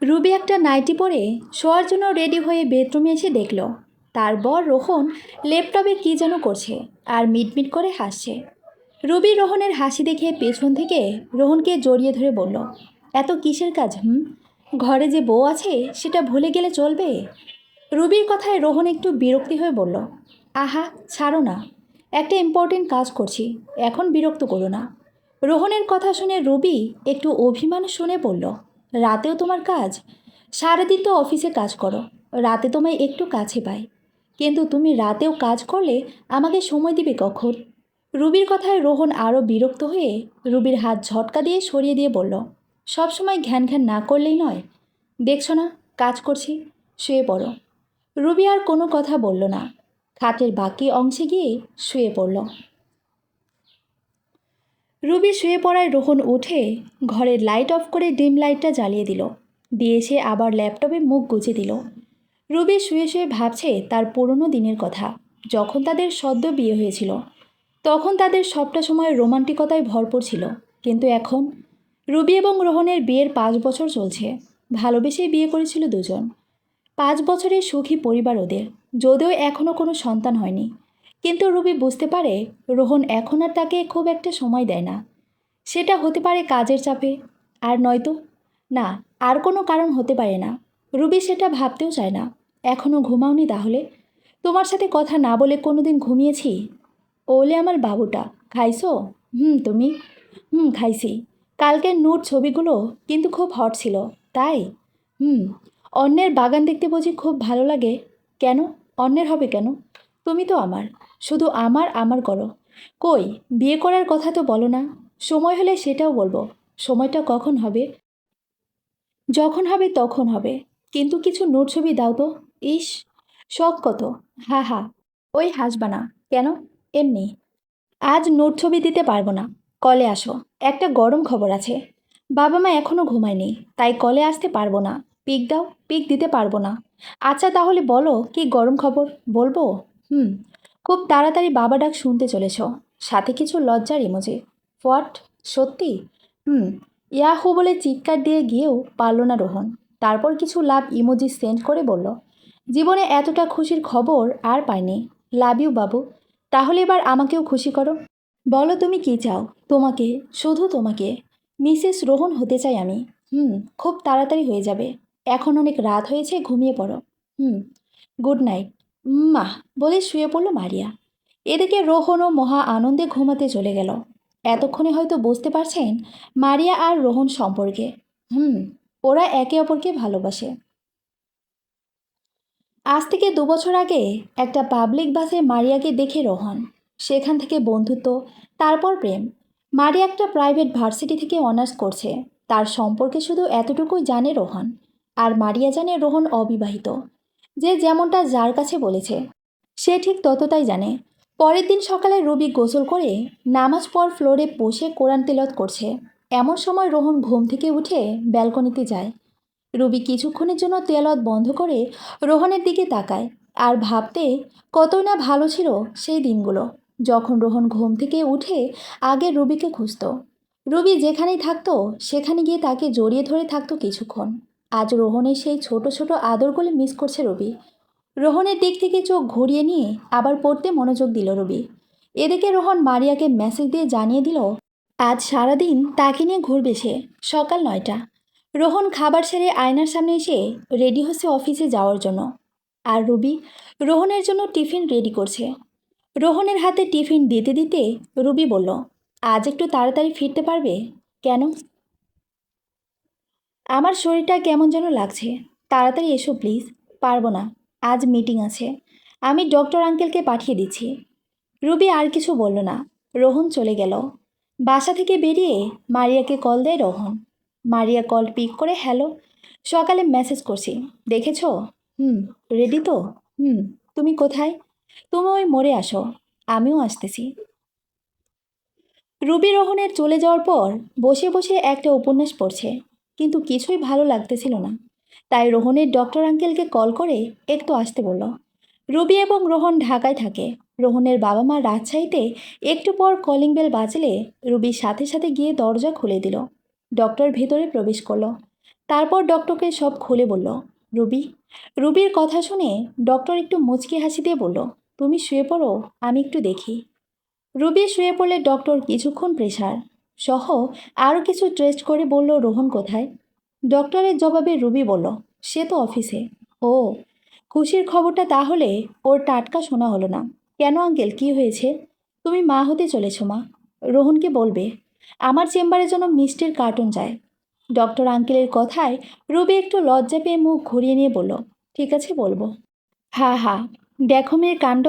Ruby একটা nightie পরে শোয়ার জন্য রেডি হয়ে বেডরুমে এসে দেখল তার বর রোহন ল্যাপটপে কী যেন করছে আর মিটমিট করে হাসছে। রুবি রোহনের হাসি দেখে পেছন থেকে রোহনকে জড়িয়ে ধরে বলল, এত কিসের কাজ? ঘরে যে বউ আছে সেটা ভুলে গেলে চলবে? রুবির কথায় রোহন একটু বিরক্তি হয়ে বলল, আহা ছাড়ো না, একটা ইম্পর্টেন্ট কাজ করছি, এখন বিরক্ত করো না। রোহনের কথা শুনে রুবি একটু অভিমান শুনে বলল, রাতেও তোমার কাজ? সারাদিন তো অফিসে কাজ করো, রাতে তোমায় একটু কাছে পাই, কিন্তু তুমি রাতেও কাজ করলে আমাকে সময় দিবে কখন? রুবির কথায় রোহন আরও বিরক্ত হয়ে রুবির হাত ঝটকা দিয়ে সরিয়ে দিয়ে বলল, সবসময় ঘ্যান ঘ্যান না করলেই নয়, দেখছো না কাজ করছি, শুয়ে পড়ো। রুবি আর কোনো কথা বলল না, খাটের বাকি অংশে গিয়ে শুয়ে পড়ল। রুবি শুয়ে পড়ায় রোহন উঠে ঘরের লাইট অফ করে ডিম লাইটটা জ্বালিয়ে দিল, দিয়ে সে আবার ল্যাপটপে মুখ গুজে দিল। রুবি শুয়ে শুয়ে ভাবছে তার পুরনো দিনের কথা, যখন তাদের সদ্য বিয়ে হয়েছিল। তখন তাদের সবটা সময় রোমান্টিকতায় ভরপুর ছিল, কিন্তু এখন রুবি এবং রোহনের বিয়ের 5 বছর চলছে। ভালোবেসেই বিয়ে করেছিল দুজন। 5 বছরের সুখী পরিবার ওদের, যদিও এখনও কোনো সন্তান হয়নি। কিন্তু রুবি বুঝতে পারে রোহন এখন আর তাকে খুব একটা সময় দেয় না। সেটা হতে পারে কাজের চাপে, আর নয়তো না, আর কোনো কারণ হতে পারে না। রুবি সেটা ভাবতেও চায় না। এখনও ঘুমাওনি তাহলে? তোমার সাথে কথা না বলে কোনো দিন ঘুমিয়েছি? ওলে আমার বাবুটা, খাইছো? তুমি? খাইছি। কালকের নোট ছবিগুলো কিন্তু খুব হট ছিল, তাই? হুম। অন্যের বাগান দেখতে বুঝি খুব ভালো লাগে? কেন? অন্যের হবে কেন? তুমি তো আমার, শুধু আমার আমার করো। কই, বিয়ে করার কথা তো বলো না? সময় হলে সেটাও বলবো। সময়টা কখন হবে? যখন হবে তখন হবে, কিন্তু কিছু নোট ছবি দাও তো। ইস, শখ কত! হা হা। ওই হাসবা না কেন? এমনি। আজ নোট ছবি দিতে পারবো না, কলে আসো। একটা গরম খবর আছে, বাবা মা এখনও ঘুমায়নি, তাই কলে আসতে পারবো না। পিক দাও, পিক দিতে পারবো না। আচ্ছা তাহলে বলো কি গরম খবর, বলবো? হুম। খুব তাড়াতাড়ি বাবা ডাক শুনতে চলেছ, সাথে কিছু লজ্জার ইমোজি। হোয়াট? সত্যি? হুম। ইয়াহু বলে চিৎকার দিয়ে গিয়েও পারল না রোহন। তারপর কিছু লাভ ইমোজি সেন্ড করে বলল, জীবনে এতটা খুশির খবর আর পাইনি। লাভ ইউ বাবু। তাহলে এবার আমাকেও খুশি করো। বলো তুমি কি চাও? তোমাকে, শুধু তোমাকে। মিসেস রোহন হতে চাই আমি। খুব তাড়াতাড়ি হয়ে যাবে। এখন অনেক রাত হয়েছে, ঘুমিয়ে পড়ো। গুড নাইট মা, বলে শুয়ে পড়ল মারিয়া। এদিকে রোহনও মহা আনন্দে ঘুমাতে চলে গেল। এতক্ষণে হয়তো বুঝতে পারছেন মারিয়া আর রোহন সম্পর্কে। ওরা একে অপরকে ভালোবাসে। আজ থেকে 2 বছর আগে একটা পাবলিক বাসে মারিয়াকে দেখে রোহন। সেখান থেকে বন্ধুত্ব, তারপর প্রেম। মারিয়া একটা প্রাইভেট ভার্সিটি থেকে অনার্স করছে। তার সম্পর্কে শুধু এতটুকুই জানে রোহন। আর মারিয়া জানে রোহন অবিবাহিত। যে যেমনটা যার কাছে বলেছে, সে ঠিক ততটাই জানে। পরের দিন সকালে রবি গোসল করে নামাজ পড় ফ্লোরে বসে কোরআন তেলাওয়াত করছে। এমন সময় রোহন ঘুম থেকে উঠে ব্যালকনিতে যায়। রবি কিছুক্ষণের জন্য তেলাওয়াত বন্ধ করে রোহনের দিকে তাকায় আর ভাবতে কতই না ভালো ছিল সেই দিনগুলো, যখন রোহন ঘুম থেকে উঠে আগে রবিকে খুঁজত। রবি যেখানেই থাকতো সেখানে গিয়ে তাকে জড়িয়ে ধরে থাকতো কিছুক্ষণ। আজ রোহনের সেই ছোট ছোট আদরগুলো মিস করছে রবি। রোহনের দিক থেকে চোখ ঘুরিয়ে নিয়ে আবার পড়তে মনোযোগ দিল রবি। এদিকে রোহন মারিয়াকে মেসেজ দিয়ে জানিয়ে দিল আজ সারাদিন তাকে নিয়ে ঘুরবে সে। সকাল 9টা। রোহন খাবার ছেড়ে আয়নার সামনে এসে রেডি হচ্ছে অফিসে যাওয়ার জন্য। আর রুবি রোহনের জন্য টিফিন রেডি করছে। রোহনের হাতে টিফিন দিতে দিতে রুবি বলল, আজ একটু তাড়াতাড়ি ফিরতে পারবে? কেন? আমার শরীরটা কেমন যেন লাগছে, তাড়াতাড়ি এসো প্লিজ। পারবো না, আজ মিটিং আছে। আমি ডক্টর আঙ্কেলকে পাঠিয়ে দিচ্ছি। রুবি আর কিছু বলল না। রোহন চলে গেল। বাসা থেকে বেরিয়ে মারিয়াকে কল দেয় রোহন। মারিয়া কল পিক করে, হ্যালো, সকালে মেসেজ করছি, দেখেছো? রেডি তো? তুমি কোথায়? তুমি ওই মোড়ে আসো, আমিও আসতেছি। রুবি রোহনের চলে যাওয়ার পর বসে বসে একটা উপন্যাস পড়ছে, কিন্তু কিছুই ভালো লাগতেছিল না। তাই রোহনের ডক্টর আঙ্কেলকে কল করে একটু আসতে বলল। রুবি এবং রোহন ঢাকায় থাকে। রোহনের বাবা মা রাজশাহীতে। একটু পর কলিং বেল বাজলে রুবির সাথে সাথে গিয়ে দরজা খুলে দিল। ডক্টর ভেতরে প্রবেশ করলো। তারপর ডক্টরকে সব খুলে বলল। রুবি রুবির কথা শুনে ডক্টর একটু মুচকি হাসি দিয়ে বলল, তুমি শুয়ে পড়ো, আমি একটু দেখি। রুবি শুয়ে পড়লে ডক্টর কিছুক্ষণ প্রেশার সহ আরও কিছু টেস্ট করে বলল, রোহন কোথায়? ডক্টরের জবাবে রুবি বলল, সে তো অফিসে। ও, খুশির খবরটা তাহলে ওর টাটকা শোনা হলো না। কেন আঙ্কেল, কি হয়েছে? তুমি মা হতে চলেছ মা। রোহনকে বলবে আমার চেম্বারে যেন মিষ্টির কার্টুন যায়। ডক্টর আঙ্কেলের কথায় রুবি একটু লজ্জা পেয়ে মুখ ঘুরিয়ে নিয়ে বলল, ঠিক আছে বলবো। হা হা, দেখো মেয়ের কাণ্ড,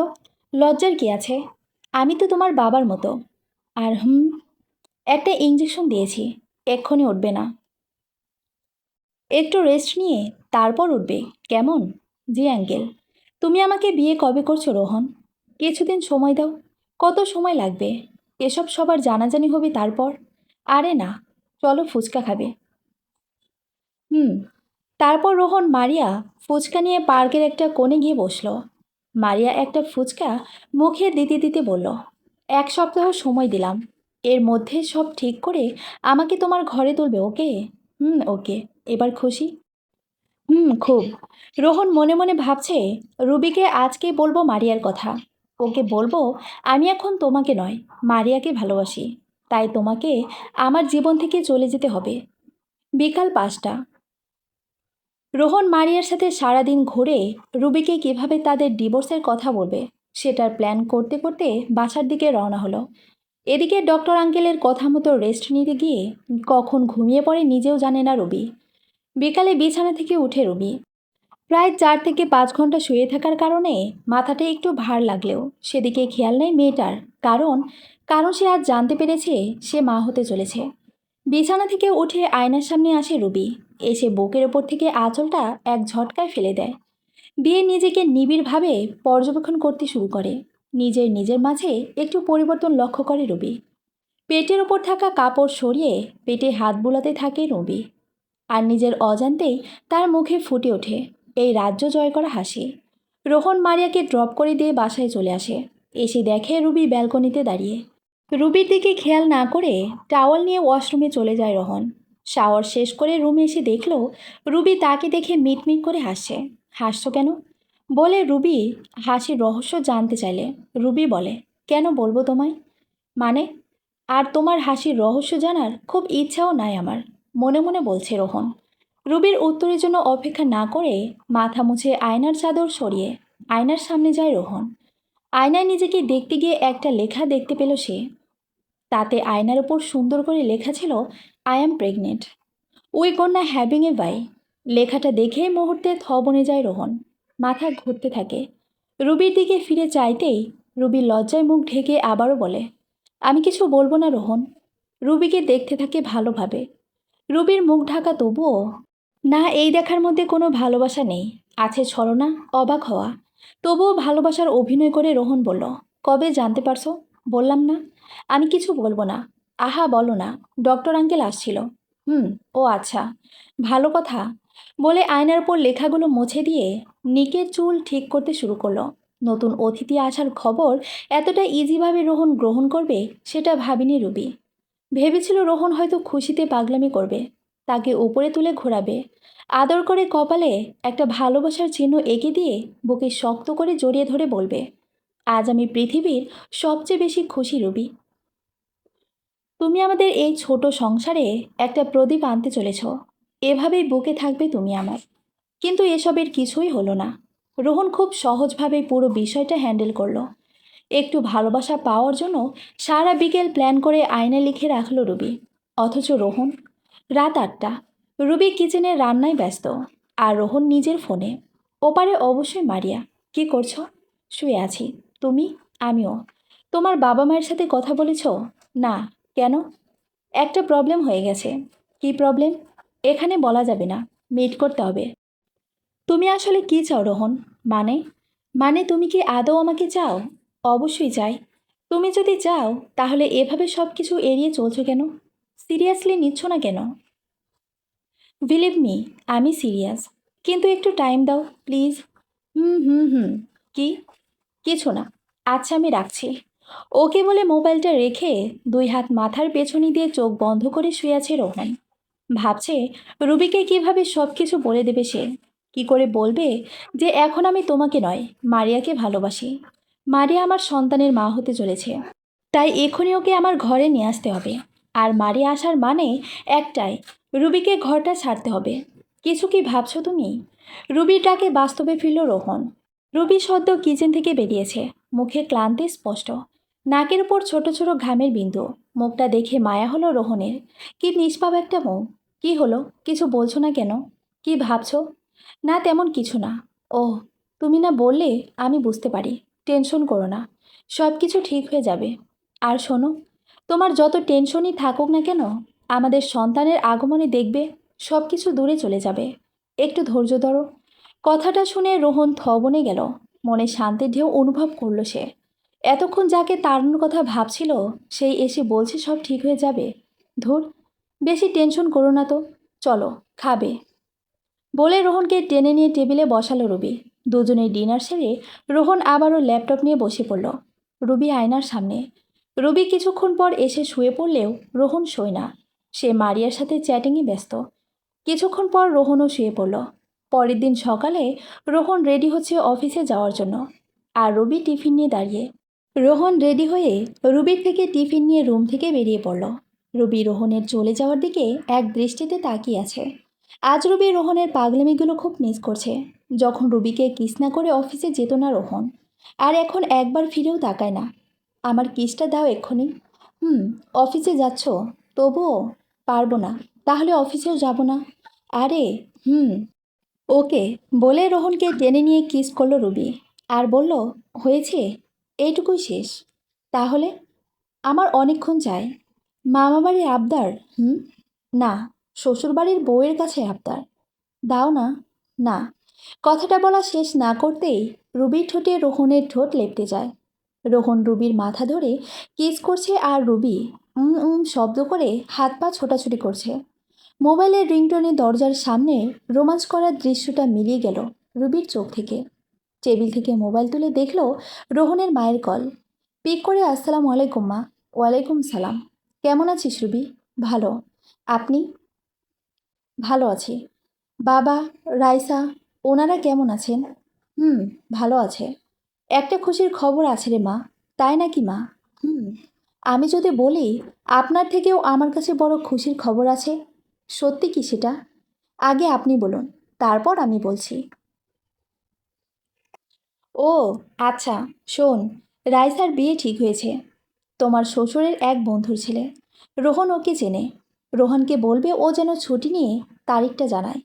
লজ্জার কি আছে? আমি তো তোমার বাবার মতো। আর একটা ইঞ্জেকশন দিয়েছি, এক্ষুনি উঠবে না, একটু রেস্ট নিয়ে তারপর উঠবে, কেমন? জি আঙ্কেল। তুমি আমাকে বিয়ে কবে করছো রোহন? কিছুদিন সময় দাও। কত সময় লাগবে? এসব সবার জানাজানি হবে তারপর। আরে না, চলো ফুচকা খাবে। হুম। তারপর রোহন মারিয়া ফুচকা নিয়ে পার্কের একটা কোণে গিয়ে বসলো। মারিয়া একটা ফুচকা মুখে দিতে দিতে বলল, 1 সপ্তাহ সময় দিলাম, এর মধ্যে সব ঠিক করে আমাকে তোমার ঘরে তুলবে, ওকে? ওকে। এবার খুশি? খুব। রোহন মনে মনে ভাবছে, রুবিকে আজকেই বলবো মারিয়ার কথা। ওকে বলবো আমি এখন তোমাকে নয়, মারিয়াকে ভালোবাসি, তাই তোমাকে আমার জীবন থেকে চলে যেতে হবে। বিকাল 5টা। রোহন মারিয়ার সাথে সারাদিন ঘুরে রুবিকে কিভাবে তাদের ডিভোর্সের কথা বলবে সেটার প্ল্যান করতে করতে বাসার দিকে রওনা হলো। এদিকে ডক্টর আঙ্কেলের কথা মতো রেস্ট নিতে গিয়ে কখন ঘুমিয়ে পড়ে নিজেও জানে না রুবি। বিকালে বিছানা থেকে উঠে রুবি প্রায় 4 থেকে 5 ঘন্টা শুয়ে থাকার কারণে মাথাটা একটু ভার লাগলেও সেদিকে খেয়াল নেই মেয়েটার। কারণ কারণ সে আজ জানতে পেরেছে সে মা হতে চলেছে। বিছানা থেকে উঠে আয়নার সামনে আসে রুবি। এসে বুকের ওপর থেকে আঁচলটা এক ঝটকায় ফেলে দেয় দিয়ে নিজেকে নিবিড়ভাবে পর্যবেক্ষণ করতে শুরু করে। নিজের মাঝে একটু পরিবর্তন লক্ষ্য করে রুবি। পেটের ওপর থাকা কাপড় সরিয়ে পেটে হাত বুলাতে থাকে রুবি। আর নিজের অজান্তেই তার মুখে ফুটে ওঠে এই রাজ্য জয় করা হাসি। রোহন মারিয়াকে ড্রপ করে দিয়ে বাসায় চলে আসে। এসে দেখে রুবি ব্যালকনিতে দাঁড়িয়ে। রুবির দিকে খেয়াল না করে টাওয়াল নিয়ে ওয়াশরুমে চলে যায় রোহন। শাওয়ার শেষ করে রুমে এসে দেখলো রুবি তাকে দেখে মিটমিট করে হাসছে। হাসছো কেন বলে রুবি হাসির রহস্য জানতে চাইলে রুবি বলে, কেন বলবো তোমায়? মানে? আর তোমার হাসির রহস্য জানার খুব ইচ্ছাও নাই আমার, মনে মনে বলছে রোহন। রুবির উত্তরের জন্য অপেক্ষা না করে মাথা মুছে আয়নার চাদর সরিয়ে আয়নার সামনে যায় রোহন। আয়নায় নিজেকে দেখতে গিয়ে একটা লেখা দেখতে পেল সে। তাতে আয়নার ওপর সুন্দর করে লেখা ছিল, I am pregnant, we gonna having a baby. লেখাটা দেখে মুহূর্তে থ বনে যায় রোহন। মাথা ঘুরতে থাকে। রুবির দিকে ফিরে চাইতেই রুবি লজ্জায় মুখ ঢেকে আবারও বলে, আমি কিছু বলবো না রোহন। রুবিকে দেখতে থাকে ভালোভাবে। রুবির মুখ ঢাকা তবুও না, এই দেখার মধ্যে কোনো ভালোবাসা নেই, আছে ছলনা, অবাক হওয়া। তবুও ভালোবাসার অভিনয় করে রোহন বলল, কবে জানতে পারছো? বললাম না আমি কিছু বলবো না। আহা বলো না, ডক্টর আঙ্কেল আসছিল। ও আচ্ছা, ভালো কথা। বলে আয়নার উপর লেখাগুলো মুছে দিয়ে নিকের চুল ঠিক করতে শুরু করলো। নতুন অতিথি আসার খবর এতটা ইজিভাবে রোহন গ্রহণ করবে সেটা ভাবিনি রুবি। ভেবেছিল রোহন হয়তো খুশিতে পাগলামি করবে, তাকে উপরে তুলে ঘোরাবে, আদর করে কপালে একটা ভালোবাসার চিহ্ন এঁকে দিয়ে বুকে শক্ত করে জড়িয়ে ধরে বলবে, আজ আমি পৃথিবীর সবচেয়ে বেশি খুশি রুবি। তুমি আমাদের এই ছোট সংসারে একটা প্রদীপ আনতে চলেছ। এভাবেই বুকে থাকবে তুমি আমার। কিন্তু এসবের কিছুই হলো না। রোহন খুব সহজভাবে পুরো বিষয়টা হ্যান্ডেল করলো। একটু ভালোবাসা পাওয়ার জন্য সারা বিকেল প্ল্যান করে আয়নায় লিখে রাখলো রুবি। অথচ রোহন? রাত 8টা। রুবি কিচেনের রান্নায় ব্যস্ত, আর রোহন নিজের ফোনে। ওপারে অবশ্যই মারিয়া। কি করছো? শুয়ে আছি। তুমি? আমিও। তোমার বাবা মায়ের সাথে কথা বলেছ? না। কেন? একটা প্রবলেম হয়ে গেছে। কি প্রবলেম? এখানে বলা যাবে না, মিট করতে হবে। তুমি আসলে কি চাও রোহন? মানে? মানে তুমি কি আদৌ আমাকে চাও? অবশ্যই চাই। তুমি যদি চাও তাহলে এভাবে সব কিছু এড়িয়ে চলছো কেন? সিরিয়াসলি নিচ্ছ না কেন? বিলিভ মি, আমি সিরিয়াস। কিন্তু একটু টাইম দাও প্লিজ। হুম। কি? কিছু না। আচ্ছা আমি রাখছি। ওকে বলে মোবাইলটা রেখে 2 হাত মাথার পেছনে দিয়ে চোখ বন্ধ করে শুয়ে আছে রোহন। ভাবছে রুবিকে কিভাবে সব কিছু বলে দেবে সে। কি করে বলবে যে এখন আমি তোমাকে নয়, মারিয়াকে ভালোবাসি। মারিয়া আমার সন্তানের মা হতে চলেছে, তাই এখনই ওকে আমার ঘরে নিয়ে আসতে হবে। আর মারিয়া আসার মানে একটাই, রুবিকে ঘরটা ছাড়তে হবে। কিছু কি ভাবছো তুমি? রুবির ডাকে বাস্তবে ফিরল রোহন। রুবি সদ্য কিচেন থেকে বেরিয়েছে, মুখে ক্লান্তি স্পষ্ট, নাকের উপর ছোট ছোট ঘামের বিন্দু। মুখটা দেখে মায়া হলো রোহনের। কি নিষ্পাপ একটা মুখ। কি হলো, কিছু বলছো না কেন? কি ভাবছো? না তেমন কিছু না। ওহ, তুমি না বললে আমি বুঝতে পারি। টেনশন করো না, সব কিছু ঠিক হয়ে যাবে। আর শোনো, তোমার যত টেনশনই থাকুক না কেন, আমাদের সন্তানের আগমনে দেখবে সব কিছু দূরে চলে যাবে। একটু ধৈর্য ধরো। কথাটা শুনে রোহন থবনে গেল। মনে শান্তির ঢেউ অনুভব করল সে। এতক্ষণ যাকে তাড়ানোর কথা ভাবছিল সেই এসে বলছে সব ঠিক হয়ে যাবে। ধুর, বেশি টেনশন করো না তো। চলো, খাবে। বলে রোহনকে টেনে নিয়ে টেবিলে বসালো রুবি। দুজনেই ডিনার সেরে রোহন আবারও ল্যাপটপ নিয়ে বসে পড়ল। রুবি আয়নার সামনে। রুবি কিছুক্ষণ পর এসে শুয়ে পড়লেও রোহন শোয় না। সে মারিয়ার সাথে চ্যাটিংয়ে ব্যস্ত। কিছুক্ষণ পর রোহনও শুয়ে পড়ল। পরের দিন সকালে রোহন রেডি হচ্ছে অফিসে যাওয়ার জন্য। আর রুবি টিফিন নিয়ে দাঁড়িয়ে। রোহন রেডি হয়ে রুবির থেকে টিফিন নিয়ে রুম থেকে বেরিয়ে পড়ল। রুবি রোহনের চলে যাওয়ার দিকে এক দৃষ্টিতে তাকিয়ে আছে। আজ রুবি রোহনের পাগলামিগুলো খুব মিস করছে। যখন রুবিকে কিস না করে অফিসে যেত না রোহন, আর এখন একবার ফিরেও তাকায় না। আমার কিসটা দাও এক্ষুনি। অফিসে যাচ্ছ? তবুও পারবো না। তাহলে অফিসেও যাব না। আরে হুম ওকে, বলে রোহনকে টেনে নিয়ে কিস করলো রুবি। আর বলল, হয়েছে, এইটুকুই শেষ। তাহলে আমার অনেকক্ষণ চাই। মামাবাড়ির আবদার? না, শ্বশুরবাড়ির বউয়ের কাছে আবদার। দাও না। না। কথাটা বলা শেষ না করতেই রুবির ঠোঁটে রোহনের ঠোঁট লেপটে যায়। রোহন রুবির মাথা ধরে কিস করছে আর রুবি শব্দ করে হাত পা ছোটাছুটি করছে। মোবাইলের রিংটোনে দরজার সামনে রোমাঞ্চ করার দৃশ্যটা মিলিয়ে গেল রুবির চোখ থেকে। টেবিল থেকে মোবাইল তুলে দেখল রোহনের মায়ের কল। পিক করে, আসসালামু আলাইকুম মা। ওয়ালাইকুম সালাম। কেমন আছিস রুবি? ভালো। আপনি? ভালো আছি। বাবা, রাইসা, ওনারা কেমন আছেন? হুম, ভালো আছে। একটা খুশির খবর আছে রে মা। তাই নাকি মা? হুম। আমি যদি বলি আপনার থেকেও আমার কাছে বড় খুশির খবর আছে। সত্যি কি সেটা? আগে আপনি বলুন, তারপর আমি বলছি। ও আচ্ছা, শোন, রাইসার বিয়ে ঠিক হয়েছে। তোমার শ্বশুরের এক বন্ধুর ছেলে। রোহন ওকে চেনে। রোহনকে বলবে ও যেন ছুটি নিয়ে তারিখটা জানায়।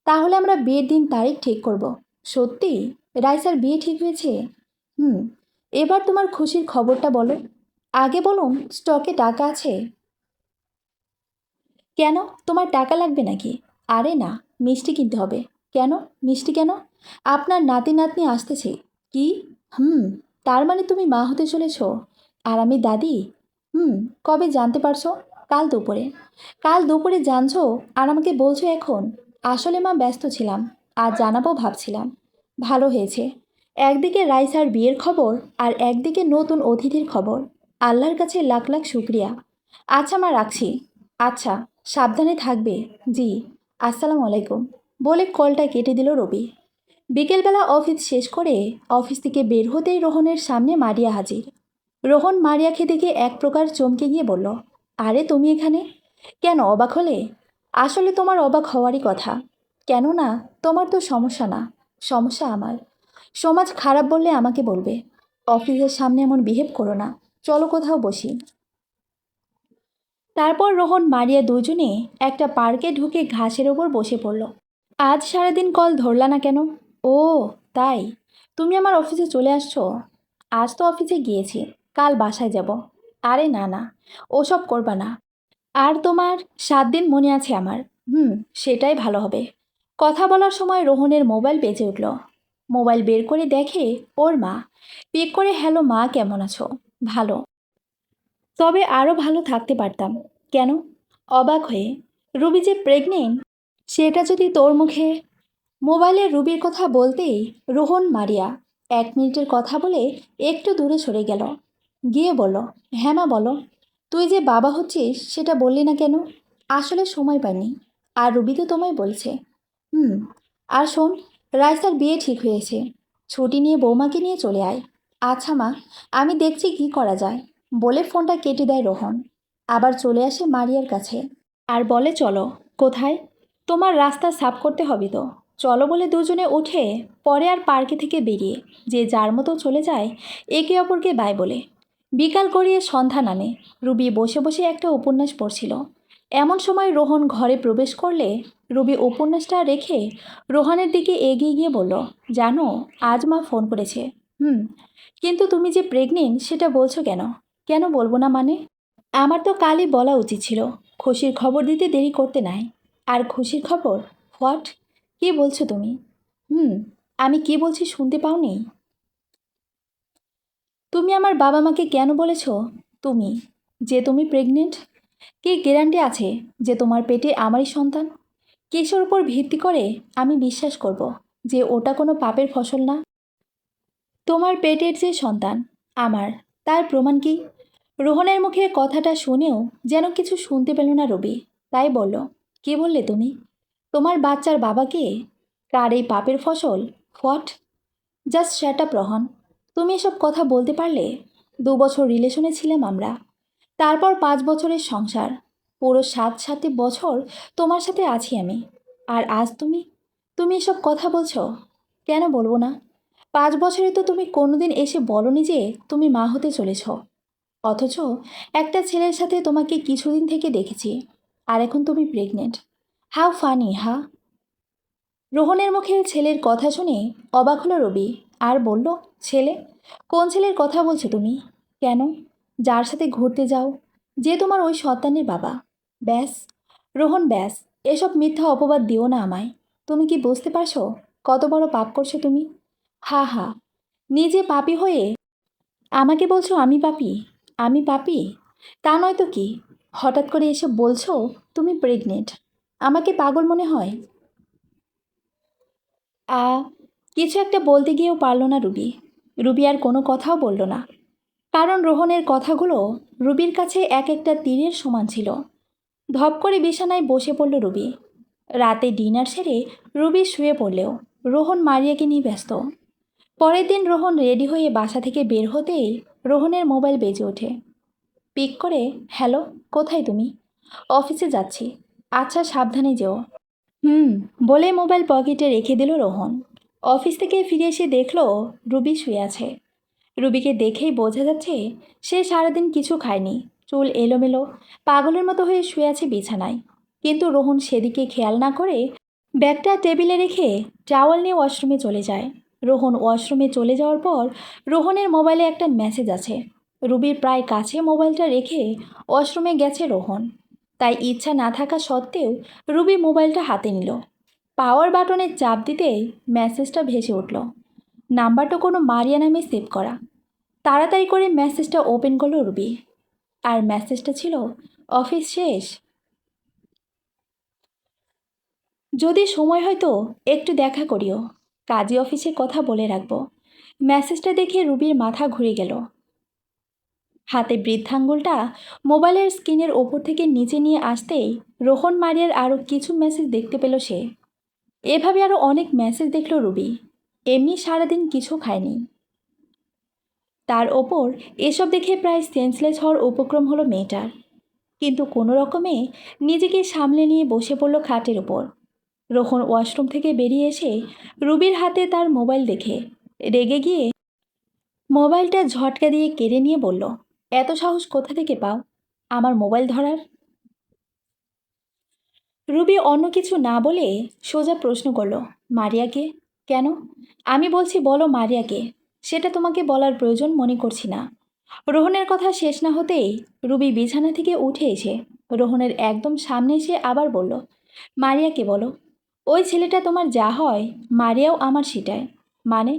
তাহলে আমরা বিয়ের দিন তারিখ ঠিক করব। সত্যি রাইসার বিয়ে ঠিক হয়েছে? হুম। এবার তোমার খুশির খবরটা বলো। আগে বলুন, স্টকে টাকা আছে? কেন, তোমার টাকা লাগবে নাকি? আরে না, মিষ্টি কিনতে হবে। কেন? মিষ্টি কেন? আপনার নাতি নাতনি আসতেছে। কি? হুম। তার মানে তুমি মা হতে চলেছ? আর আমি দাদি? হুম। কবে জানতে পারছো? কাল দুপুরে। কাল দুপুরে জানছো আর আমাকে বলছো এখন? আসলে মা ব্যস্ত ছিলাম, আর জানাবো ভাবছিলাম। ভালো হয়েছে। একদিকে রাইসার বিয়ের খবর আর একদিকে নতুন অতিথির খবর। আল্লাহর কাছে লাখ লাখ শুক্রিয়া। আচ্ছা মা, রাখছি। আচ্ছা, সাবধানে থাকবে। জি। আসসালামু আলাইকুম। বলে কলটা কেটে দিল রবি। বিকেলবেলা অফিস শেষ করে অফিস থেকে বের হতেই রোহনের সামনে মারিয়া হাজির। রোহন মারিয়াকে দেখে এক প্রকার চমকে গিয়ে বলল, আরে তুমি এখানে? কেন, অবাক হলে? আসলে তোমার অবাক হওয়ারই কথা। কেননা তোমার তো সমস্যা না, সমস্যা আমার। সমাজ খারাপ বললে আমাকে বলবে। অফিসের সামনে এমন বিহেভ করো না। চলো কোথাও বসি। তারপর রোহন মারিয়া দুজনে একটা পার্কে ঢুকে ঘাসের ওপর বসে পড়ল। আজ সারাদিন কল ধরলা না কেন? ও তাই, তুমি আমার অফিসে চলে আসছো? আজ তো অফিসে গিয়েছি, কাল বাসায় যাব। আরে না না, ওসব করবা না। আর তোমার 7 দিন মনে আছে আমার। সেটাই ভালো হবে। কথা বলার সময় রোহনের মোবাইল বেজে উঠল। মোবাইল বের করে দেখে ওর মা। পিক করে, হ্যালো মা, কেমন আছো? ভালো। তবে আরও ভালো থাকতে পারতাম। কেন? অবাক হয়ে, রুবি যে প্রেগনেন্ট সেটা যদি তোর মুখে। মোবাইলে রুবির কথা বলতেই রোহন মারিয়া 1 মিনিটের কথা বলে একটু দূরে সরে গেল। গিয়ে বলল, হ্যাঁ মা বলো। তুই যে বাবা হচ্ছিস সেটা বললি না কেন? আসলে সময় পাইনি। আর রুবি তো তোমায় বলছে। হুম। আর শোন, রাইসার বিয়ে ঠিক হয়েছে। ছুটি নিয়ে বৌমাকে নিয়ে চলে আয়। আচ্ছা মা, আমি দেখছি কি করা যায়, বলে ফোনটা কেটে দেয় রোহন। আবার চলে আসে মারিয়ার কাছে আর বলে, চলো। কোথায়? তোমার রাস্তা সাফ করতে হবে তো। চলো বলে দুজনে উঠে পরে আর পার্কে থেকে বেরিয়ে যে যার মতো চলে যায়, একে অপরকে বাই বলে। বিকাল গড়িয়ে সন্ধ্যা নামে। রুবি বসে বসে একটা উপন্যাস পড়ছিল। এমন সময় রোহন ঘরে প্রবেশ করলে রুবি উপন্যাসটা রেখে রোহনের দিকে এগিয়ে গিয়ে বলল, জানো, আজ মা ফোন করেছে। হুম। কিন্তু তুমি যে প্রেগনেন্ট সেটা বলছো কেন? কেন বলবো না মানে? আমার তো কালই বলা উচিত ছিল। খুশির খবর দিতে দেরি করতে নাই। আর খুশির খবর? হোয়াট? কী বলছো তুমি? হুম। আমি কি বলছি শুনতে পাওনি? তুমি আমার বাবা মাকে কেন বলেছ তুমি যে তুমি প্রেগনেন্ট? কি গ্যারান্টি আছে যে তোমার পেটে আমারই সন্তান? কিসের উপর ভিত্তি করে আমি বিশ্বাস করব যে ওটা কোনো পাপের ফসল না? তোমার পেটের যে সন্তান আমার, তার প্রমাণ কি? রোহনের মুখে কথাটা শুনেও যেন কিছু শুনতে পেল না রবি। তাই বলল, কি বললে তুমি? তোমার বাচ্চার বাবা কে? কার এই পাপের ফসল? What? Just shut up Rohan. তুমি এসব কথা বলতে পারলে? 2 বছর রিলেশনে ছিলাম আমরা। তারপর 5 বছরের সংসার। পুরো 7 বছর তোমার সাথে আছি আমি। আর আজ তুমি এসব কথা বলছো? কেন বলবো না? 5 বছরে তো তুমি কোনোদিন এসে বলনি যে তুমি মা হতে চলেছ। অথচ একটা ছেলের সাথে তোমাকে কিছুদিন থেকে দেখেছি, আর এখন তুমি প্রেগনেন্ট। হাউ ফানি, হা? রোহনের মুখে ছেলের কথা শুনে অবাক হলো রবি আর বলল, ছেলে? কোন ছেলের কথা বলছো তুমি? কেন? যার সাথে ঘুরতে যাও, যে তোমার ওই সন্তানের বাবা। ব্যাস, রোহন ব্যাস, এসব মিথ্যা অপবাদ দিও না আমায়। তুমি কি বুঝতে পারছো কত বড় পাপ করছো তুমি? হা হা। নিজে পাপী হয়ে আমাকে বলছো আমি পাপী? আমি পাপী? তা নয় তো কি? হঠাৎ করে এসে বলছো তুমি প্রেগনেন্ট। আমাকে পাগল মনে হয়? আ কিছু একটা বলতে গিয়েও পারল না রুবি। রুবি আর কোনো কথাও বলল না, কারণ রোহনের কথাগুলো রুবির কাছে এক একটা তীরের সমান ছিল। ধপ করে বিছানায় বসে পড়ল রুবি। রাতে ডিনার সেরে রুবি শুয়ে পড়লেও রোহন মারিয়াকে নিয়ে ব্যস্ত। পরের দিন রোহন রেডি হয়ে বাসা থেকে বের হতেই রোহনের মোবাইল বেজে ওঠে। পিক করে, হ্যালো, কোথায় তুমি? অফিসে যাচ্ছি। আচ্ছা, সাবধানে যেও। হুম, বলে মোবাইল পকেটে রেখে দিল রোহন। অফিস থেকে ফিরে এসে দেখলো রুবি শুয়ে আছে। রুবিকে দেখেই বোঝা যাচ্ছে সে সারাদিন কিছু খায়নি। চুল এলোমেলো, পাগলের মতো হয়ে শুয়ে আছে বিছানায়। কিন্তু রোহন সেদিকে খেয়াল না করে ব্যাগটা টেবিলে রেখে টাওয়াল নিয়ে ওয়াশরুমে চলে যায়। রোহন ওয়াশরুমে চলে যাওয়ার পর রোহনের মোবাইলে একটা মেসেজ আছে। রুবির প্রায় কাছে মোবাইলটা রেখে ওয়াশরুমে গেছে রোহন। তাই ইচ্ছা না থাকা সত্ত্বেও রুবি মোবাইলটা হাতে নিল। পাওয়ার বাটনে চাপ দিতেই মেসেজটা ভেসে উঠল। নাম্বারটা কোনো মারিয়া নামে সেভ করা। তাড়াতাড়ি করে মেসেজটা ওপেন করলো রুবি। আর মেসেজটা ছিল, অফিস শেষ, যদি সময় হয় তো একটু দেখা করিও। কাজী অফিসে কথা বলে রাখবো। মেসেজটা দেখে রুবির মাথা ঘুরে গেল। হাতে বৃদ্ধাঙ্গুলটা মোবাইলের স্ক্রিনের ওপর থেকে নিচে নিয়ে আসতেই রোহন মারিয়ার আরও কিছু মেসেজ দেখতে পেল সে। এভাবে আরও অনেক মেসেজ দেখল রুবি। এমনি সারাদিন কিছু খায়নি। তার ওপর এসব দেখে প্রায় সেন্সলেস হওয়ার উপক্রম হলো মেয়েটার। কিন্তু কোনো রকমে নিজেকে সামলে নিয়ে বসে পড়ল খাটের ওপর। রোহন ওয়াশরুম থেকে বেরিয়ে এসে রুবির হাতে তার মোবাইল দেখে রেগে গিয়ে মোবাইলটা ঝটকা দিয়ে কেড়ে নিয়ে বলল, এত সাহস কোথা থেকে পাও আমার মোবাইল ধরার? রুবি অন্য কিছু না বলে সোজা প্রশ্ন করলো, মারিয়াকে? কেন? আমি বলছি বলো মারিয়াকে। সেটা তোমাকে বলার প্রয়োজন মনে করছি না। রোহনের কথা শেষ না হতেই রুবি বিছানা থেকে উঠে এসে রোহনের একদম সামনে এসে আবার বলল, মারিয়াকে বলো। ওই ছেলেটা তোমার যা হয় মারিয়াও আমার সেটাই। মানে?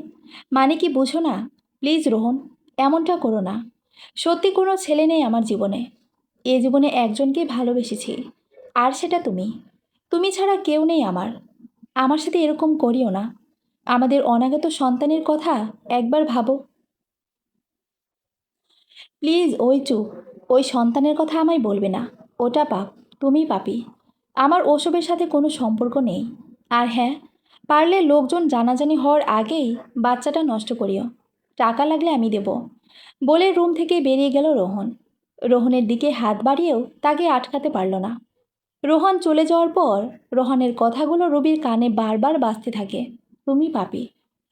মানে কি বুঝো না? প্লিজ রোহন, এমনটা করো না। সত্যি কোনো ছেলে নেই আমার জীবনে। এ জীবনে একজনকেই ভালোবেসেছি, আর সেটা তুমি। তুমি ছাড়া কেউ নেই আমার। আমার সাথে এরকম করিও না। আমাদের অনাগত সন্তানের কথা একবার ভাবো। প্লিজ, ওই চুপ। ওই সন্তানের কথা আমায় বলবে না। ওটা পাপ। তুমিই পাপী। আমার ওসবের সাথে কোনো সম্পর্ক নেই। আর হ্যাঁ, পারলে লোকজন জানাজানি হওয়ার আগেই বাচ্চাটা নষ্ট করিও। টাকা লাগলে আমি দেব, বলে রুম থেকে বেরিয়ে গেল রোহন। রোহনের দিকে হাত বাড়িয়েও তাকে আটকাতে পারল না। রোহন চলে যাওয়ার পর রোহনের কথাগুলো রবির কানে বারবার বাজতে থাকে। তুমি পাপী,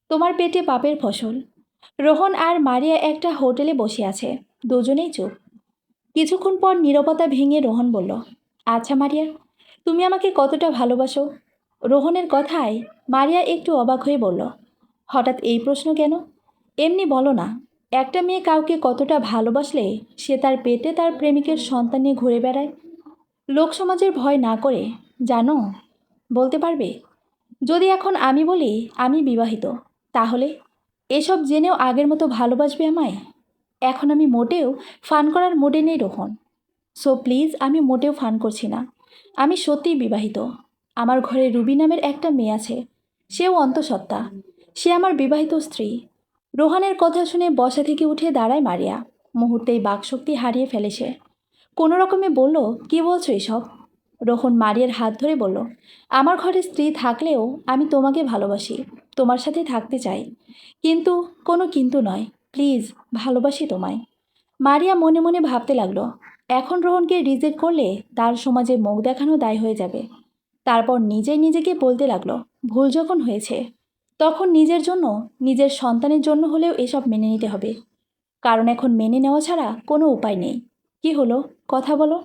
তোমার পেটে পাপের ফসল। রোহন আর মারিয়া একটা হোটেলে বসে আছে, দুজনেই চুপ। কিছুক্ষণ পর নীরবতা ভেঙে রোহন বলল, আচ্ছা মারিয়া, তুমি আমাকে কতটা ভালোবাসো? রোহনের কথায় মারিয়া একটু অবাক হয়ে বলল, হঠাৎ এই প্রশ্ন কেন? এমনি বলো না। একটা মেয়ে কাউকে কতটা ভালোবাসলে সে তার পেটে তার প্রেমিকের সন্তান নিয়ে ঘুরে বেড়ায়? লোকসমাজের ভয় না করে, জানো, বলতে পারবে? যদি এখন আমি বলি আমি বিবাহিত, তাহলে এসব জেনেও আগের মতো ভালোবাসবে আমায়? এখন আমি মোটেও ফান করার মুডে নেই রোহন। সো প্লিজ, আমি মোটেও ফান করছি না। আমি সত্যিই বিবাহিত। আমার ঘরে রুবি নামের একটা মেয়ে আছে, সেও অন্তঃসত্ত্বা। সে আমার বিবাহিত স্ত্রী। রোহানের কথা শুনে বসা থেকে উঠে দাঁড়ায় মারিয়া। মুহূর্তেই বাকশক্তি হারিয়ে ফেলে সে। কোনো রকমে বলল, কি বলছো এসব? রোহন মারিয়ার হাত ধরে বলল, আমার ঘরে স্ত্রী থাকলেও আমি তোমাকে ভালোবাসি, তোমার সাথে থাকতে চাই। কিন্তু কোনো কিন্তু নয়, প্লিজ, ভালোবাসি তোমায়। মারিয়া মনে মনে ভাবতে লাগলো, এখন রোহনকে রিজেক্ট করলে তার সমাজে মুখ দেখানো দায় হয়ে যাবে। তারপর নিজেই নিজেকে বলতে লাগলো, ভুল যখন হয়েছে তখন নিজের জন্য, নিজের সন্তানের জন্য হলেও এসব মেনে নিতে হবে। কারণ এখন মেনে নেওয়া ছাড়া কোনো উপায় নেই। কি হলো, কথা বলো।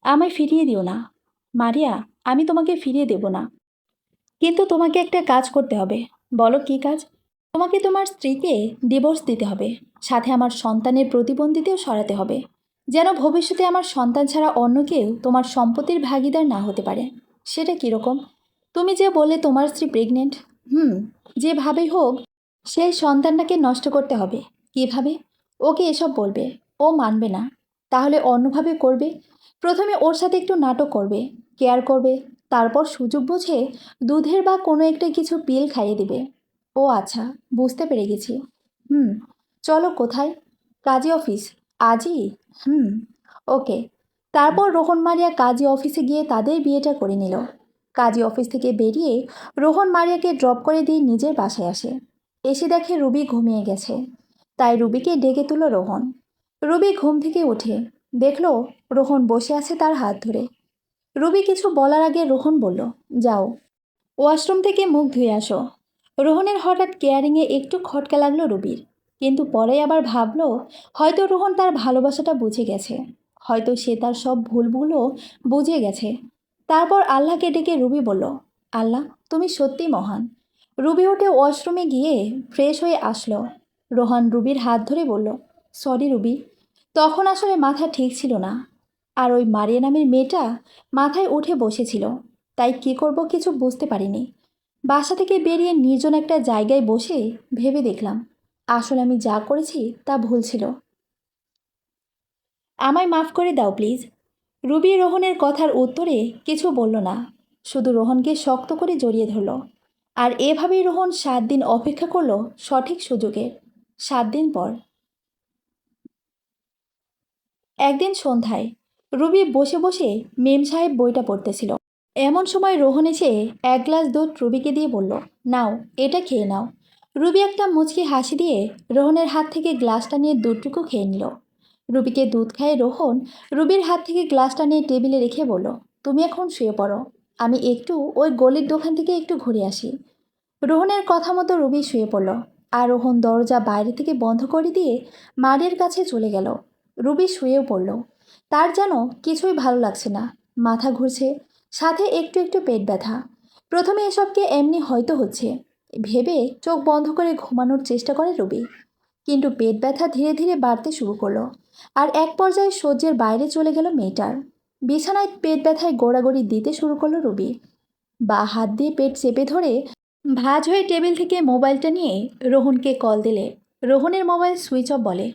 আমায় ফিরিয়ে দিও না মারিয়া, আমি তোমাকে ফিরিয়ে দেব না। কিন্তু তোমাকে একটা কাজ করতে হবে। বলো কী কাজ? তোমাকে তোমার স্ত্রীকে ডিভোর্স দিতে হবে, সাথে আমার সন্তানের প্রতিবন্ধীতেও সরাতে হবে, যেন ভবিষ্যতে আমার সন্তান ছাড়া অন্য কেউ তোমার সম্পত্তির ভাগিদার না হতে পারে। সেটা কীরকম? তুমি যে বললে তোমার স্ত্রী প্রেগনেন্ট, যেভাবেই হোক সেই সন্তানটাকে নষ্ট করতে হবে। কিভাবে? ওকে এসব বলবে, ও মানবে না। তাহলে অন্যভাবে করবে। প্রথমে ওর সাথে একটু নাটক করবে, কেয়ার করবে, তারপর সুযোগ বুঝে দুধের বা কোনো একটা কিছু পিল খাইয়ে দিবে। ও আচ্ছা, বুঝতে পেরে গেছি। হুম চলো কোথায়? কাজী অফিস। আজই? হুম ওকে। তারপর রোহন মারিয়া কাজী অফিসে গিয়ে তাদের বিয়েটা করে নিল। কাজী অফিস থেকে বেরিয়ে রোহন মারিয়াকে ড্রপ করে দিয়ে নিজের বাসায় আসে। এসে দেখে রুবি ঘুমিয়ে গেছে, তাই রুবিকে ডেকে তুলো রোহন। রুবি ঘুম থেকে উঠে দেখলো রোহন বসে আছে তার হাত ধরে। রুবি কিছু বলার আগে রোহন বলল, যাও, ওয়াশরুম থেকে মুখ ধুয়ে আসো। রোহনের হঠাৎ কেয়ারিংয়ে একটু খটকা লাগলো রুবির, কিন্তু পরে আবার ভাবলো হয়তো রোহন তার ভালোবাসাটা বুঝে গেছে, হয়তো সে তার সব ভুলগুলো বুঝে গেছে। তারপর আল্লাহকে ডেকে রুবি বলল, আল্লাহ, তুমি সত্যিই মহান। রুবি উঠে ওয়াশরুমে গিয়ে ফ্রেশ হয়ে আসলো। রোহন রুবির হাত ধরে বলল, সরি রুবি, তখন আসলে মাথা ঠিক ছিল না। আর ওই মারিয়া নামের মেয়েটা মাথায় উঠে বসেছিল, তাই কী করব কিছু বুঝতে পারিনি। বাসা থেকে বেরিয়ে নির্জন একটা জায়গায় বসে ভেবে দেখলাম, আসলে আমি যা করেছি তা ভুল ছিল। আমায় মাফ করে দাও প্লিজ। রুবি রোহনের কথার উত্তরে কিছু বলল না, শুধু রোহনকে শক্ত করে জড়িয়ে ধরল। আর এভাবেই রোহন 7 দিন অপেক্ষা করল সঠিক সুযোগে। 7 দিন পর একদিন সন্ধ্যায় রুবি বসে বসে মেম সাহেব বইটা পড়তেছিল। এমন সময় রোহন এসে 1 গ্লাস দুধ রুবিকে দিয়ে বলল, নাও, এটা খেয়ে নাও। রুবি একটা মুচকি হাসি দিয়ে রোহনের হাত থেকে গ্লাসটা নিয়ে দুধটুকু খেয়ে নিল। রুবিকে দুধ খাইয়ে রোহন রুবির হাত থেকে গ্লাসটা নিয়ে টেবিলে রেখে বলল, তুমি এখন শুয়ে পড়ো, আমি একটু ওই গলির দোকান থেকে একটু ঘুরে আসি। রোহনের কথা মতো রুবি শুয়ে পড়ল, আর রোহন দরজা বাইরে থেকে বন্ধ করে দিয়ে মারিয়ার কাছে চলে গেল। রুবি শুয়েও পড়ল। তার যেন কিছুই ভালো লাগছে না, মাথা ঘুরছে, সাথে একটু একটু পেট ব্যথা। প্রথমে এসবকে এমনি হয়তো হচ্ছে ভেবে চোখ বন্ধ করে ঘুমানোর চেষ্টা করে রুবি, কিন্তু পেট ব্যথা ধীরে ধীরে বাড়তে শুরু করলো। আর এক পর্যায়ে সহ্যের বাইরে চলে গেল মেয়েটার। বিছানায় পেট ব্যথায় গোড়াগড়ি দিতে শুরু করলো রুবি। বা হাত দিয়ে পেট চেপে ধরে ভাঁজ হয়ে টেবিল থেকে মোবাইলটা নিয়ে রোহনকে কল দিলে রোহনের মোবাইল সুইচ অফ বলে।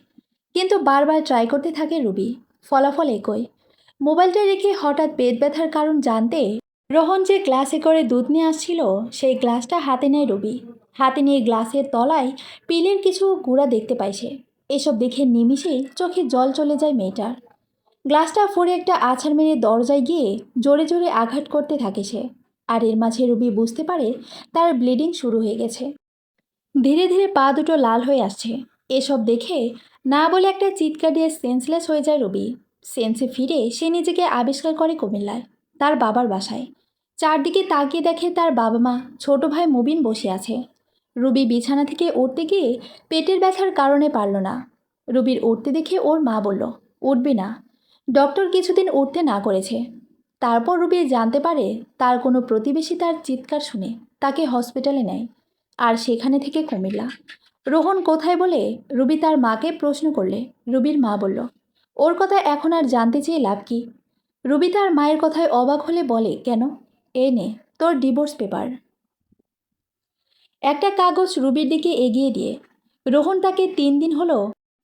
কিন্তু বারবার ট্রাই করতে থাকে রুবি, ফলাফল একই। মোবাইলটা রেখে হঠাৎ পেট ব্যথার কারণ জানতে রোহন যে গ্লাসে করে দুধ নিয়ে আসছিল সেই গ্লাসটা হাতে নেয় রুবি। হাতে নিয়ে গ্লাসের তলায় পিলের কিছু গুঁড়া দেখতে পায় সে। এসব দেখে নিমিষেই চোখে জল চলে যায় মেয়েটার। গ্লাসটা ফোরে একটা আছাড় মেরে দরজায় গিয়ে জোরে জোরে আঘাত করতে থাকে সে। আর এর মাঝে রুবি বুঝতে পারে তার ব্লিডিং শুরু হয়ে গেছে। ধীরে ধীরে পা দুটো লাল হয়ে আসছে। এসব দেখে না বলে একটা চিৎকার দিয়ে সেন্সলেস হয়ে যায় রুবি। সেন্সে ফিরে সে নিজেকে আবিষ্কার করে কুমিল্লায়, তার বাবার বাসায়। চারদিকে তাকিয়ে দেখে তার বাবা মা, ছোট ভাই মুবিন বসে আছে। রুবি বিছানা থেকে উঠতে গিয়ে পেটের ব্যথার কারণে পারল না। রুবির উঠতে দেখে ওর মা বলল, উঠবি না, ডক্টর কিছুদিন উঠতে না করেছে। তারপর রুবি জানতে পারে তার কোনো প্রতিবেশী তার চিৎকার শুনে তাকে হসপিটালে নেয়, আর সেখানে থেকে কুমিল্লা। রোহন কোথায় বলে রুবি তার মাকে প্রশ্ন করলে রুবির মা বলল, ওর কথা এখন আর জানতে চেয়ে লাভ কি। রুবি তার মায়ের কথায় অবাক হলে বলে, কেন? এই নে তোর ডিভোর্স পেপার। একটা কাগজ রুবির দিকে এগিয়ে দিয়ে রোহন তাকে 3 দিন হলো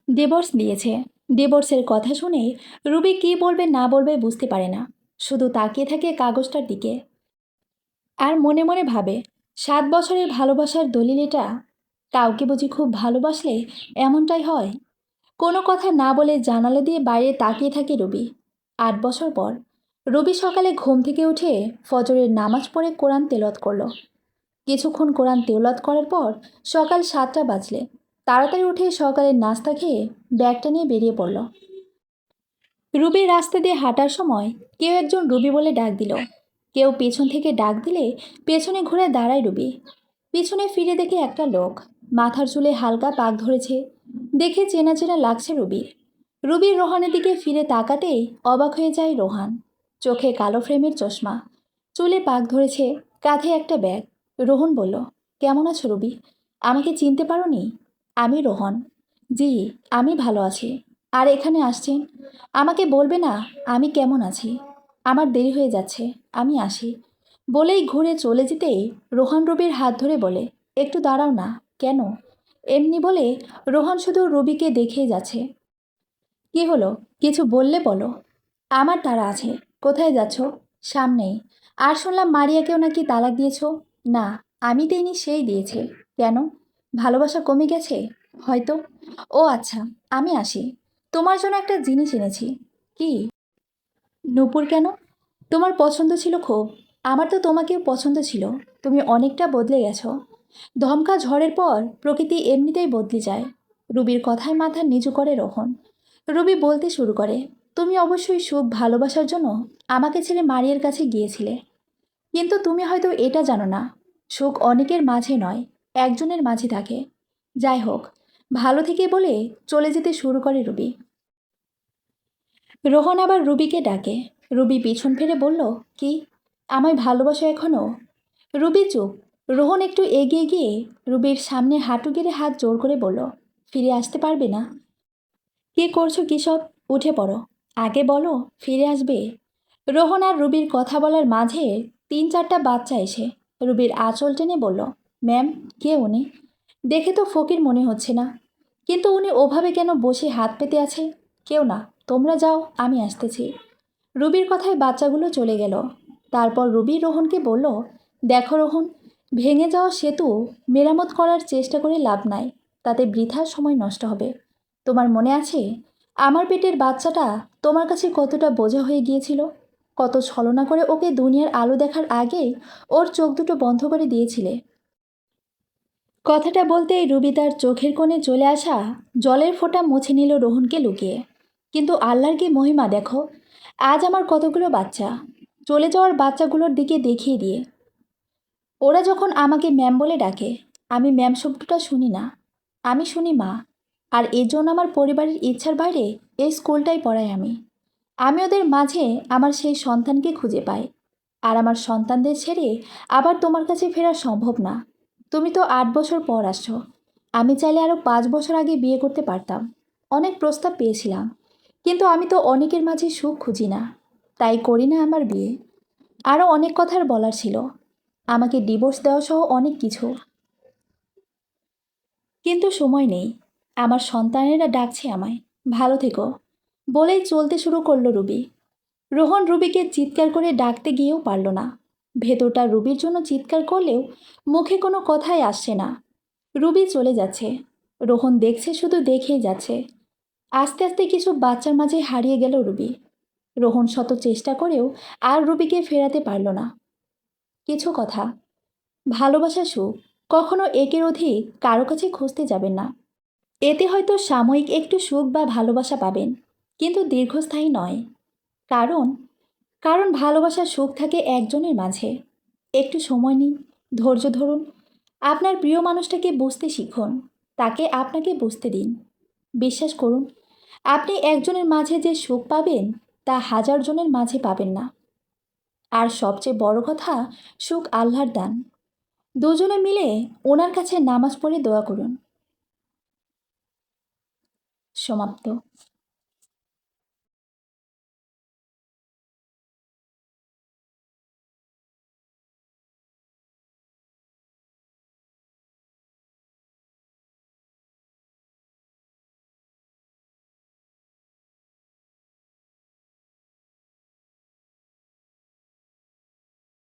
ডিভোর্স দিয়েছে। ডিভোর্সের কথা শুনে রুবি কী বলবে না বলবে বুঝতে পারে না, শুধু তাকিয়ে থাকে কাগজটার দিকে। আর মনে মনে ভাবে, 7 বছরের ভালোবাসার দলিল এটা। কাউকে বুঝি খুব ভালোবাসলে এমনটাই হয়। কোনো কথা না বলে জানালা দিয়ে বাইরে তাকিয়ে থাকে রুবি। 8 বছর পর রুবি সকালে ঘুম থেকে উঠে ফজরের নামাজ পড়ে কোরআন তেলাওয়াত করলো। কিছুক্ষণ কোরআন তেলাওয়াত করার পর সকাল 7টা বাজলে তাড়াতাড়ি উঠে সকালের নাস্তা খেয়ে ব্যাগটা নিয়ে বেরিয়ে পড়ল। রুবি রাস্তা দিয়ে হাঁটার সময় কেউ একজন রুবি বলে ডাক দিল। কেউ পেছন থেকে ডাক দিলে পেছনে ঘুরে দাঁড়ায় রুবি। পিছনে ফিরে দেখে একটা লোক, মাথার চুলে হালকা পাক ধরেছে। দেখে চেনা চেনা লাগছে রুবির। রুবির রোহানের দিকে ফিরে তাকাতেই অবাক হয়ে যায় রোহান। চোখে কালো ফ্রেমের চশমা, চুলে পাক ধরেছে, কাঁধে একটা ব্যাগ। রোহন বলল, কেমন আছো রুবি? আমাকে চিনতে পারোনি? আমি রোহন। জি, আমি ভালো আছি। আর এখানে আসছেন? আমাকে বলবে না আমি কেমন আছি? আমার দেরি হয়ে যাচ্ছে, আমি আসি। বলেই ঘুরে চলে যেতেই রোহন রুবির হাত ধরে বলে, একটু দাঁড়াও না। কেন? এমনি বলে রোহন শুধু রুবিকে দেখেই যাচ্ছে। কি হলো, কিছু বললে বলো। আমার তাড়া আছে। কোথায় যাচ্ছ? সামনেই। আর শুনলাম মারিয়াকেও নাকি তালাক দিয়েছ। না, আমি দেইনি, সেই দিয়েছে। কেন? ভালোবাসা কমে গেছে হয়তো। ও আচ্ছা, আমি আসি। তোমার জন্য একটা জিনিস এনেছি। কি? নূপুর কেন? তোমার পছন্দ ছিল খুব। আমার তো তোমাকেও পছন্দ ছিল। তুমি অনেকটা বদলে গেছো। ধমকা ঝড়ের পর প্রকৃতি এমনিতেই বদলে যায়। রুবির কথায় মাথা নিচু করে রোহন। রুবি বলতে শুরু করে, তুমি অবশ্যই সুখ ভালোবাসার জন্য আমাকে ছেড়ে মারিয়ার কাছে গিয়েছিলে। কিন্তু তুমি হয়তো এটা জানো না, সুখ অনেকের মাঝে নয়, একজনের মাঝে থাকে। যাই হোক, ভালো থেকে বলে চলে যেতে শুরু করে রুবি। রোহন আবার রুবিকে ডাকে। রুবি পিছন ফিরে বলল, কি? আমায় ভালোবাসো এখনও? রুবি চুপ। রোহন একটু এগিয়ে গিয়ে রুবির সামনে হাঁটু গেড়ে হাত জোর করে বলল, ফিরে আসতে পারবে না? কি করছো কী সব? উঠে পড়ো। আগে বলো ফিরে আসবে। রোহন আর রুবির কথা বলার মাঝে 3-4টা বাচ্চা এসে রুবির আঁচল টেনে বলল, ম্যাম, কে উনি? দেখে তো ফকির মনে হচ্ছে না, কিন্তু উনি ওভাবে কেন বসে হাত পেতে আছে? কেউ না, তোমরা যাও, আমি আসতেছি। রুবির কথায় বাচ্চাগুলো চলে গেল। তারপর রুবি রোহনকে বলল, দেখো রোহন, ভেঙে যাওয়া সেতু মেরামত করার চেষ্টা করে লাভ নাই, তাতে বৃথা সময় নষ্ট হবে। তোমার মনে আছে আমার পেটের বাচ্চাটা তোমার কাছে কতটা বোঝা হয়ে গিয়েছিল? কত ছলনা করে ওকে দুনিয়ার আলো দেখার আগেই ওর চোখ দুটো বন্ধ করে দিয়েছিলে। কথাটা বলতেই রুবি তার চোখের কোণে চলে আসা জলের ফোঁটা মুছে নিল রোহনকে লুকিয়ে। কিন্তু আল্লাহর কি মহিমা দেখো, আজ আমার কতগুলো বাচ্চা চলে যাওয়ার বাচ্চাগুলোর দিকে দেখিয়ে দিয়ে ওরা যখন আমাকে ম্যাম বলে ডাকে, আমি ম্যাম শব্দটা শুনি না, আমি শুনি মা। আর এর জন্য আমার পরিবারের ইচ্ছার বাইরে এই স্কুলটাই পড়াই আমি। আমি ওদের মাঝে আমার সেই সন্তানকে খুঁজে পাই। আর আমার সন্তানদের ছেড়ে আবার তোমার কাছে ফেরা সম্ভব না। তুমি তো 8 বছর পর আসছো। আমি চাইলে আরও 5 বছর আগে বিয়ে করতে পারতাম। অনেক প্রস্তাব পেয়েছিলাম, কিন্তু আমি তো অনেকের মাঝে সুখ খুঁজি না, তাই করি না আমার বিয়ে। আরও অনেক কথার বলার ছিল, আমাকে ডিভোর্স দেওয়া সহ অনেক কিছু, কিন্তু সময় নেই। আমার সন্তানেরা ডাকছে আমায়, ভালো থেকো। বলেই চলতে শুরু করলো রুবি। রোহন রুবিকে চিৎকার করে ডাকতে গিয়েও পারল না। ভেতরটা রুবির জন্য চিৎকার করলেও মুখে কোনো কথাই আসছে না। রুবি চলে যাচ্ছে, রোহন দেখছে, শুধু দেখেই যাচ্ছে। আস্তে আস্তে কিছু বাচ্চার মাঝে হারিয়ে গেল রুবি। রোহন শত চেষ্টা করেও আর রুবিকে ফেরাতে পারল না। কিছু কথা, ভালোবাসা সুখ কখনো একের অধিক কারো কাছে খুঁজতে যাবেন না। এতে হয়তো সাময়িক একটু সুখ বা ভালোবাসা পাবেন, কিন্তু দীর্ঘস্থায়ী নয়। কারণ কারণ ভালোবাসার সুখ থাকে একজনের মাঝে। একটু সময় নিন, ধৈর্য ধরুন, আপনার প্রিয় মানুষটাকে বুঝতে শিখুন, তাকে আপনাকে বুঝতে দিন। বিশ্বাস করুন, আপনি একজনের মাঝে যে সুখ পাবেন তা হাজার জনের মাঝে পাবেন না। আর সবচেয়ে বড় কথা, সুখ আল্লাহর দান। দুজনে মিলে ওনার কাছে নামাজ পড়ে দোয়া করুন। সমাপ্ত।